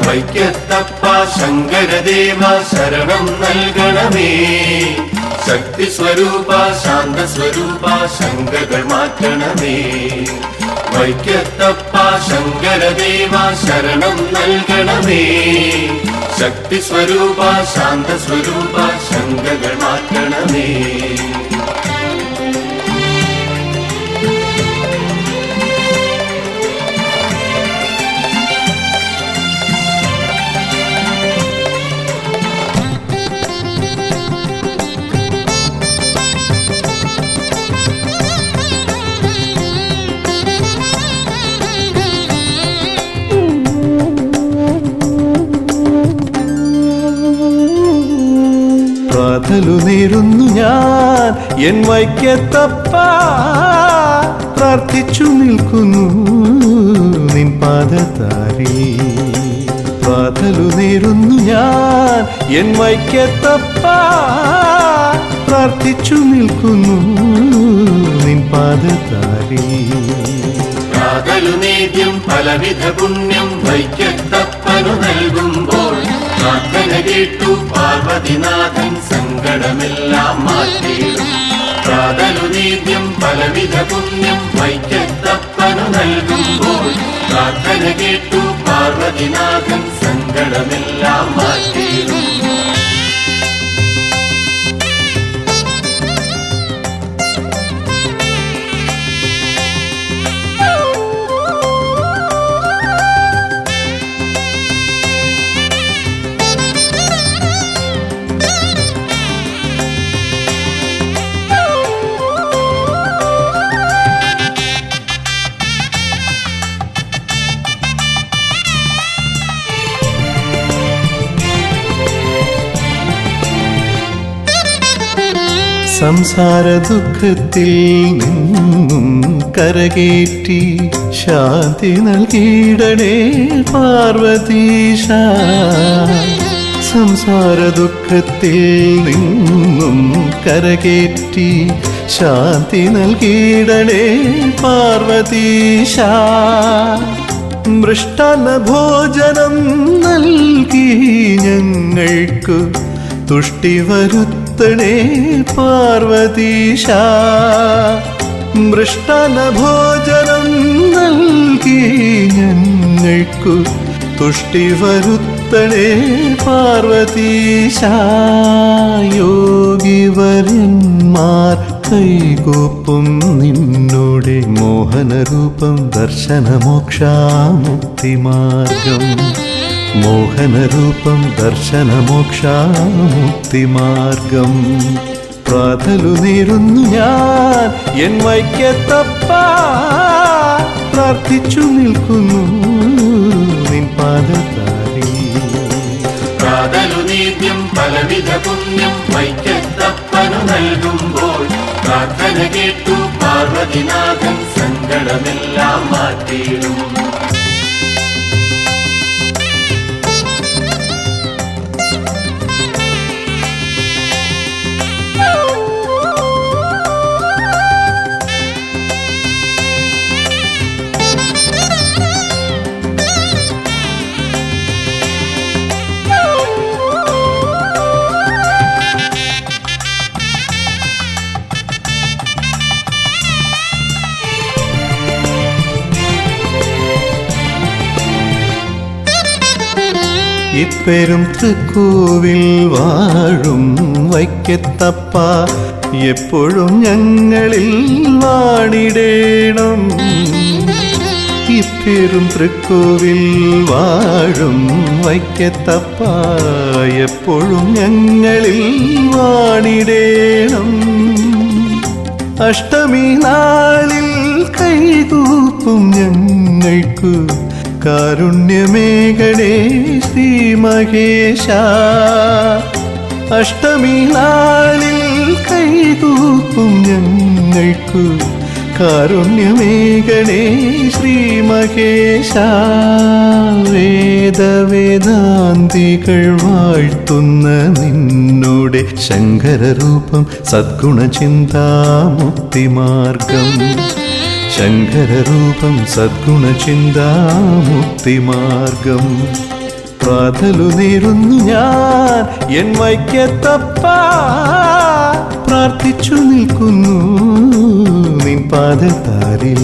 വൈക്കത്തപ്പ ശങ്കരദേവ ശരണം നൽകണമേ. ശക്തി സ്വരൂപ ശാന്ത സ്വരൂപ ശങ്കകൾ മാറ്റണമേ. വൈക്കത്തപ്പ ശങ്കരദേവ ശരണം നൽകണമേ. ശക്തി സ്വരൂപ ശാന്ത സ്വരൂപ ശങ്കകൾ മാറ്റണമേ. പ്രാർത്ഥനു നേരുന്നു ഞാൻ എൻ വൈക്കത്തപ്പ. പ്രാർത്ഥിച്ചു നിൽക്കുന്നു നിൻ പാദതാരിൽ. പ്രാർത്ഥനു നേരുന്നു ഞാൻ എൻ വൈക്കത്തപ്പ. പ്രാർത്ഥിച്ചു നിൽക്കുന്നു നിൻ പാദതാരിൽ. പ്രാതലുനേദ്യം പലവിധ പുണ്യം വൈക്കത്തപ്പനു നൽകുമ്പോൾ പ്രാർത്ഥന കേട്ടു പാർവതിനാഥൻ സങ്കടമെല്ലാം മാറ്റിയിടും. പ്രാതലുനേദ്യം പലവിധ പുണ്യം വൈക്കത്തപ്പനു നൽകുമ്പോൾ പ്രാർത്ഥന കേട്ടു പാർവതിനാഥൻ സങ്കടമെല്ലാം മാറ്റിയിടും. സംസാര ദുഃഖത്തിൽ നിന്നും കരകേറ്റി ശാന്തി നൽകിയിടണേ പാർവതീശ. സംസാര ദുഃഖത്തിൽ നിന്നും കരകേറ്റി ശാന്തി നൽകിയിടണേ പാർവതീശ. മൃഷ്ടാന്ന ഭോജനം നൽകി ഞങ്ങൾക്കു തുഷ്ടി വരുത്തണേ പാർവതീശ. മൃഷ്ടാന്ന ഭോജനം നൽകി ഞങ്ങൾക്കു തുഷ്ടി വരുത്തണേ പാർവതീശ. യോഗിവര്യന്മാർ കൈകൂപ്പും നിന്നോടെ മോഹനരൂപം ദർശനമോക്ഷാമുക്തിമാർഗം. മോഹനരൂപം ദർശനമോക്ഷാമുക്തിമാർഗം. പ്രാർത്ഥനു നേരുന്നു ഞാൻ എൻ വൈക്കത്തപ്പ. പ്രാർത്ഥിച്ചു നിൽക്കുന്നു നിൻ പാദതാരിൽ. പ്രാതലുനേദ്യം പലവിധ പുണ്യം വൈക്കത്തപ്പനു നൽകുമ്പോൾ പ്രാർത്ഥന കേട്ടു പാർവതിനാഥൻ സങ്കടമെല്ലാം മാറ്റിയിടും. ഇപ്പെരും തൃക്കോവിൽ വാഴും വൈക്കത്തപ്പ. എപ്പോഴും ഞങ്ങളിൽ വാണിടേണം. ഇപ്പെരും തൃക്കോവിൽ വാഴും വൈക്കത്തപ്പ. എപ്പോഴും ഞങ്ങളിൽ വാണിടേണം. അഷ്ടമി നാളിൽ കൈകൂപ്പും ഞങ്ങൾക്കു കാരുണ്യമേഘടേ ശ്രീ മഹേശ. അഷ്ടമി നാളിൽ കൈകൂപ്പും ഞങ്ങൾക്കു കാരുണ്യമേഘടേ ശ്രീ മഹേശ. വേദവേദാന്തികൾ വാഴ്ത്തുന്ന നിന്നോടെ ശങ്കരരൂപം സദ്ഗുണചിന്താമുക്തിമാർഗം. ശങ്കരരൂപം സദ്ഗുണചിന്താമുക്തിമാർഗം. പ്രാതലു നേരുന്നു ഞാൻ എൻ വൈക്കത്തപ്പ പ്രാർത്ഥിച്ചു നിൽക്കുന്നു നിൻ പാദത്താരിൽ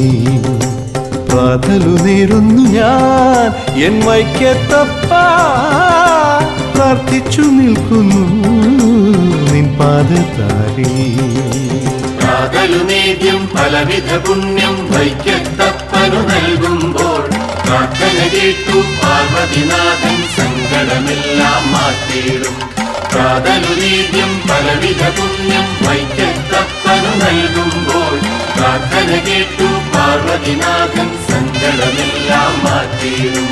പ്രാതലു നേരുന്നു ഞാൻ എൻ വൈക്കത്തപ്പ പ്രാർത്ഥിച്ചു നിൽക്കുന്നു നിൻ പാദത്താരിൽ പ്രാതലുനേദ്യം പലവിധ പുണ്യം വൈക്കത്തപ്പനു നൽകുമ്പോൾ പ്രാർത്ഥന കേട്ടു പാർവതിനാഥൻ സങ്കടമെല്ലാം മാറ്റിയിടും പ്രാതലുനേദ്യം പലവിധ പുണ്യം വൈക്കത്തപ്പനു നൽകുമ്പോൾ പ്രാർത്ഥന കേട്ടു പാർവതിനാഥൻ സങ്കടമെല്ലാം മാറ്റിയിടും